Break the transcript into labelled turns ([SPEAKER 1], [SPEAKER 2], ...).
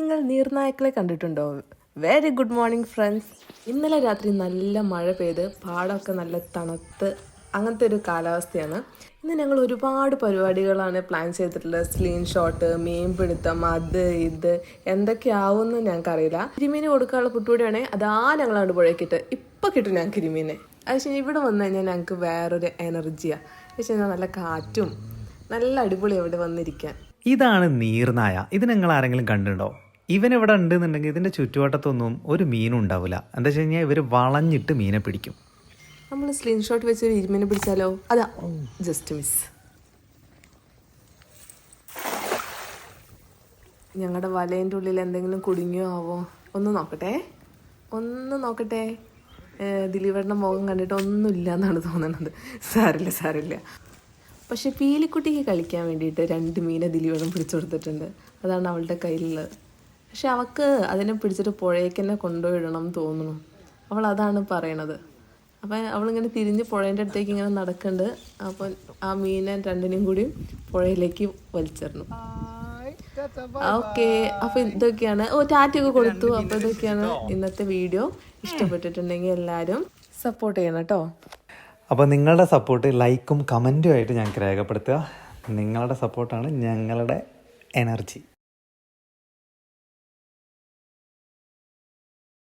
[SPEAKER 1] നിങ്ങൾ നീർനായക്കളെ കണ്ടിട്ടുണ്ടോ? Very good morning friends. ഇന്നലെ രാത്രി നല്ല മഴ പെയ്ത് പാടമൊക്കെ നല്ല തണുത്ത് അങ്ങനത്തെ ഒരു കാലാവസ്ഥയാണ്. ഇന്ന് ഞങ്ങൾ ഒരുപാട് പരിപാടികളാണ് പ്ലാൻ ചെയ്തിട്ടുള്ളത്. സ്ക്രീൻ ഷോട്ട്, മീൻ പിടുത്തം, അത് ഇത് എന്തൊക്കെയാവുമെന്ന് ഞങ്ങൾക്കറിയില്ല. കിരിമീന് കൊടുക്കാനുള്ള കുട്ടുകൂടിയാണേ അതാ ഞങ്ങളാണ്ട് പുഴക്കിട്ട് ഇപ്പം കിട്ടും ഞങ്ങൾക്ക് കിരിമീനെ. അത് വെച്ചാൽ ഇവിടെ വന്നു കഴിഞ്ഞാൽ ഞങ്ങൾക്ക് വേറൊരു എനർജിയാണ്. വെച്ച് കഴിഞ്ഞാൽ നല്ല കാറ്റും നല്ല അടിപൊളി അവിടെ വന്നിരിക്കാൻ.
[SPEAKER 2] ഇതാണ് നീർനായ. ഇത് നിങ്ങൾ ആരെങ്കിലും കണ്ടിട്ടുണ്ടോ? ഇവൻ ഇവിടെ ഉണ്ടെന്നുണ്ടെങ്കിൽ ഇതിൻ്റെ ചുറ്റുവട്ടത്തൊന്നും ഒരു മീനും ഉണ്ടാവില്ല. എന്താ വെച്ച് കഴിഞ്ഞാൽ ഇവർ വളഞ്ഞിട്ട് മീനെ പിടിക്കും.
[SPEAKER 1] നമ്മൾ സ്ക്രീൻ ഷോട്ട് വെച്ച് ഇരുമീനെ പിടിച്ചാലോ? അതാ ജസ്റ്റ് മിസ്. ഞങ്ങളുടെ വലേൻ്റെ ഉള്ളിൽ എന്തെങ്കിലും കുടുങ്ങിയോ ആവോ? ഒന്ന് നോക്കട്ടെ. ദിലീപേട്ടൻ്റെ മുഖം കണ്ടിട്ട് ഒന്നുമില്ല എന്നാണ് തോന്നുന്നത്. സാരില്ല. പക്ഷെ പീലിക്കുട്ടിക്ക് കളിക്കാൻ വേണ്ടിയിട്ട് 2 മീനെ ദിലീപേട്ടൻ പിടിച്ചു കൊടുത്തിട്ടുണ്ട്. അതാണ് അവളുടെ കയ്യിലുള്ളത്. പക്ഷെ അവൾക്ക് അതിനെ പിടിച്ചിട്ട് പുഴയ്ക്ക് തന്നെ കൊണ്ടുപോയിടണം തോന്നുന്നു. അവൾ അതാണ് പറയണത്. അപ്പം അവളിങ്ങനെ തിരിഞ്ഞ് പുഴേൻ്റെ അടുത്തേക്ക് ഇങ്ങനെ നടക്കുന്നുണ്ട്. അപ്പം ആ മീനെ 2നെയും കൂടി പുഴയിലേക്ക് വലിച്ചെറിഞ്ഞു. ഓക്കെ, അപ്പം ഇതൊക്കെയാണ്. ടാറ്റയൊക്കെ കൊടുത്തു. അപ്പം ഇതൊക്കെയാണ് ഇന്നത്തെ വീഡിയോ. ഇഷ്ടപ്പെട്ടിട്ടുണ്ടെങ്കിൽ എല്ലാവരും സപ്പോർട്ട് ചെയ്യണം കേട്ടോ.
[SPEAKER 2] അപ്പോൾ നിങ്ങളുടെ സപ്പോർട്ട് ലൈക്കും കമൻറ്റും ആയിട്ട് ഞങ്ങൾക്ക് രേഖപ്പെടുത്തുക. നിങ്ങളുടെ സപ്പോർട്ടാണ് ഞങ്ങളുടെ എനർജി.